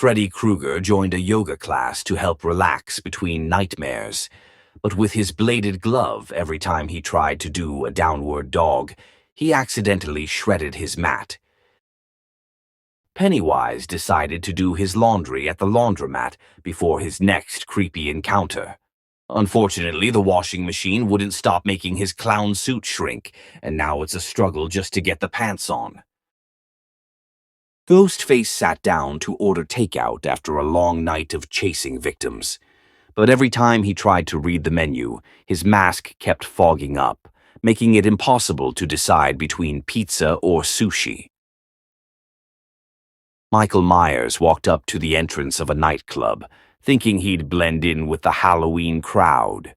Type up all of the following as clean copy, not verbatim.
Freddy Krueger joined a yoga class to help relax between nightmares, but with his bladed glove every time he tried to do a downward dog, he accidentally shredded his mat. Pennywise decided to do his laundry at the laundromat before his next creepy encounter. Unfortunately, the washing machine wouldn't stop making his clown suit shrink, and now it's a struggle just to get the pants on. Ghostface sat down to order takeout after a long night of chasing victims. But every time he tried to read the menu, his mask kept fogging up, making it impossible to decide between pizza or sushi. Michael Myers walked up to the entrance of a nightclub, thinking he'd blend in with the Halloween crowd.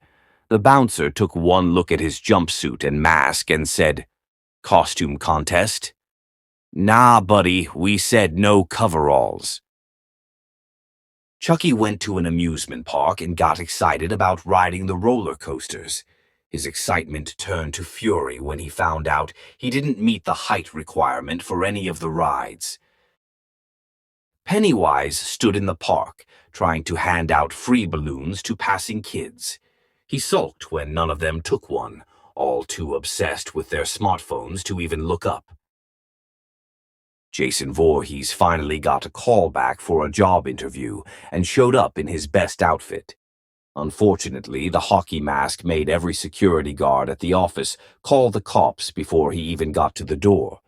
The bouncer took one look at his jumpsuit and mask and said, "Costume contest?" "Nah, buddy, we said no coveralls." Chucky went to an amusement park and got excited about riding the roller coasters. His excitement turned to fury when he found out he didn't meet the height requirement for any of the rides. Pennywise stood in the park, trying to hand out free balloons to passing kids. He sulked when none of them took one, all too obsessed with their smartphones to even look up. Jason Voorhees finally got a call back for a job interview and showed up in his best outfit. Unfortunately, the hockey mask made every security guard at the office call the cops before he even got to the door.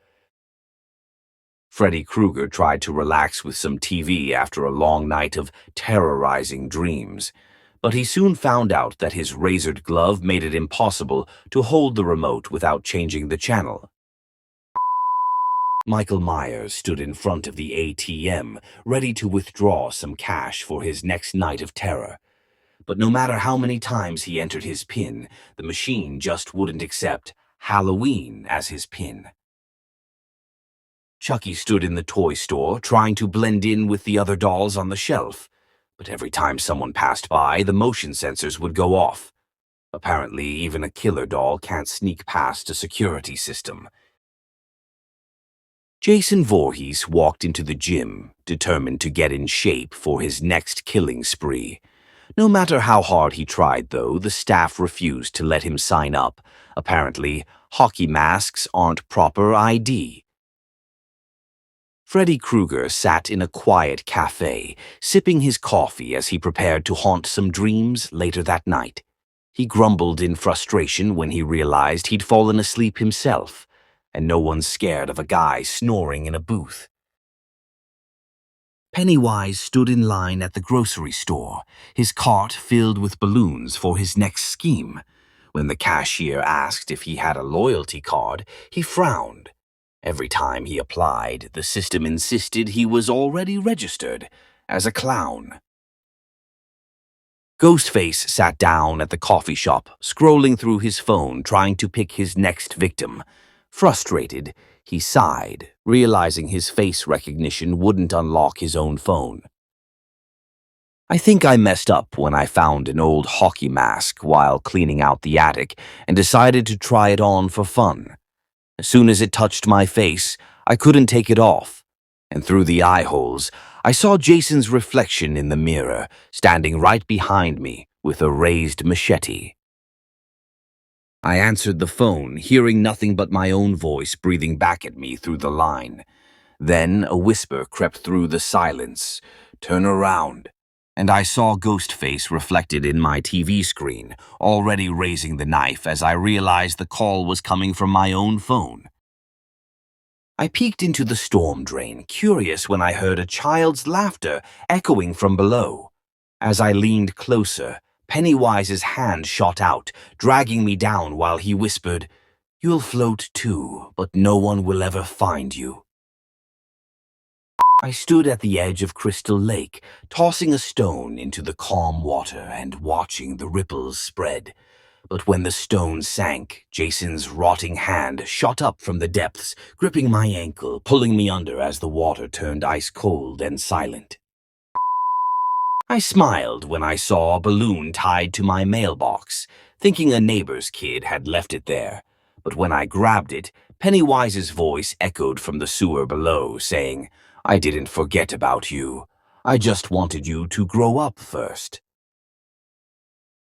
Freddy Krueger tried to relax with some TV after a long night of terrorizing dreams, but he soon found out that his razored glove made it impossible to hold the remote without changing the channel. Michael Myers stood in front of the ATM, ready to withdraw some cash for his next night of terror. But no matter how many times he entered his PIN, the machine just wouldn't accept Halloween as his PIN. Chucky stood in the toy store, trying to blend in with the other dolls on the shelf, but every time someone passed by, the motion sensors would go off. Apparently, even a killer doll can't sneak past a security system. Jason Voorhees walked into the gym, determined to get in shape for his next killing spree. No matter how hard he tried, though, the staff refused to let him sign up. Apparently, hockey masks aren't proper ID. Freddy Krueger sat in a quiet cafe, sipping his coffee as he prepared to haunt some dreams later that night. He grumbled in frustration when he realized he'd fallen asleep himself, and no one's scared of a guy snoring in a booth. Pennywise stood in line at the grocery store, his cart filled with balloons for his next scheme. When the cashier asked if he had a loyalty card, he frowned. Every time he applied, the system insisted he was already registered as a clown. Ghostface sat down at the coffee shop, scrolling through his phone trying to pick his next victim. Frustrated, he sighed, realizing his face recognition wouldn't unlock his own phone. "I think I messed up when I found an old hockey mask while cleaning out the attic and decided to try it on for fun. As soon as it touched my face, I couldn't take it off, and through the eye holes, I saw Jason's reflection in the mirror, standing right behind me with a raised machete." I answered the phone, hearing nothing but my own voice breathing back at me through the line. Then a whisper crept through the silence, "Turn around," and I saw Ghostface reflected in my TV screen, already raising the knife as I realized the call was coming from my own phone. I peeked into the storm drain, curious when I heard a child's laughter echoing from below. As I leaned closer, Pennywise's hand shot out, dragging me down while he whispered, "You'll float too, but no one will ever find you." I stood at the edge of Crystal Lake, tossing a stone into the calm water and watching the ripples spread. But when the stone sank, Jason's rotting hand shot up from the depths, gripping my ankle, pulling me under as the water turned ice-cold and silent. I smiled when I saw a balloon tied to my mailbox, thinking a neighbor's kid had left it there. But when I grabbed it, Pennywise's voice echoed from the sewer below, saying, "I didn't forget about you. I just wanted you to grow up first.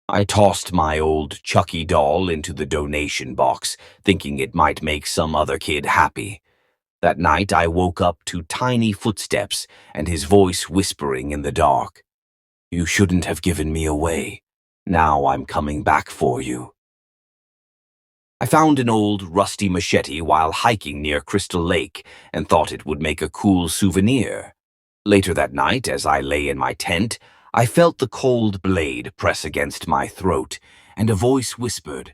I tossed my old Chucky doll into the donation box, thinking it might make some other kid happy. That night I woke up to tiny footsteps and his voice whispering in the dark. You shouldn't have given me away. Now I'm coming back for you. I found an old rusty machete while hiking near Crystal Lake and thought it would make a cool souvenir. Later that night, as I lay in my tent, I felt the cold blade press against my throat, and a voice whispered,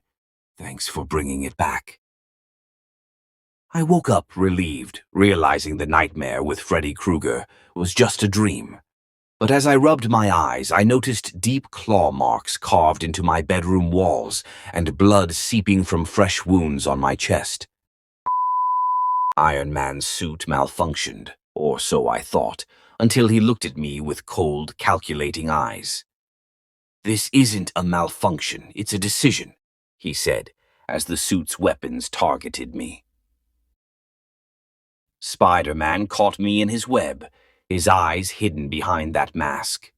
"Thanks for bringing it back." I woke up relieved, realizing the nightmare with Freddy Krueger was just a dream. But as I rubbed my eyes, I noticed deep claw marks carved into my bedroom walls and blood seeping from fresh wounds on my chest. Iron Man's suit malfunctioned, or so I thought, until he looked at me with cold, calculating eyes. "This isn't a malfunction, it's a decision," he said, as the suit's weapons targeted me. Spider-Man caught me in his web, his eyes hidden behind that mask.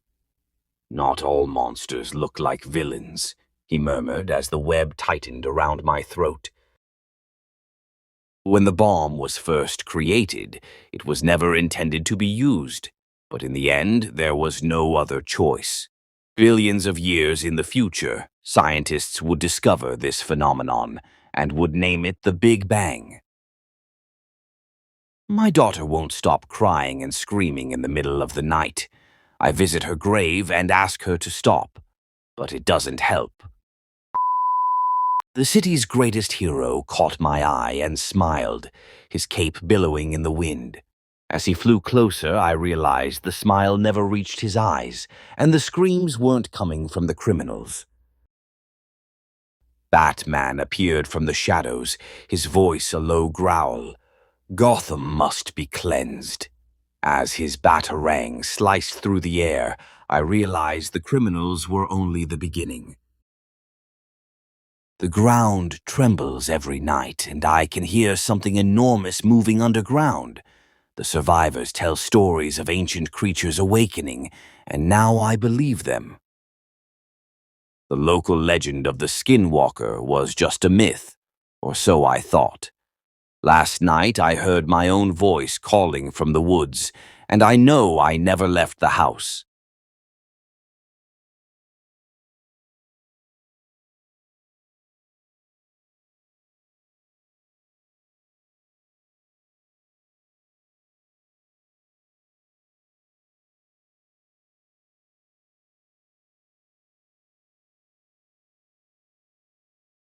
"Not all monsters look like villains," he murmured as the web tightened around my throat. When the bomb was first created, it was never intended to be used, but in the end, there was no other choice. Billions of years in the future, scientists would discover this phenomenon and would name it the Big Bang. My daughter won't stop crying and screaming in the middle of the night. I visit her grave and ask her to stop, but it doesn't help. The city's greatest hero caught my eye and smiled, his cape billowing in the wind. As he flew closer, I realized the smile never reached his eyes, and the screams weren't coming from the criminals. Batman appeared from the shadows, his voice a low growl. Gotham must be cleansed. As his batarang sliced through the air, I realized the criminals were only the beginning. The ground trembles every night, and I can hear something enormous moving underground. The survivors tell stories of ancient creatures awakening, and now I believe them. The local legend of the Skinwalker was just a myth, or so I thought. Last night I heard my own voice calling from the woods, and I know I never left the house.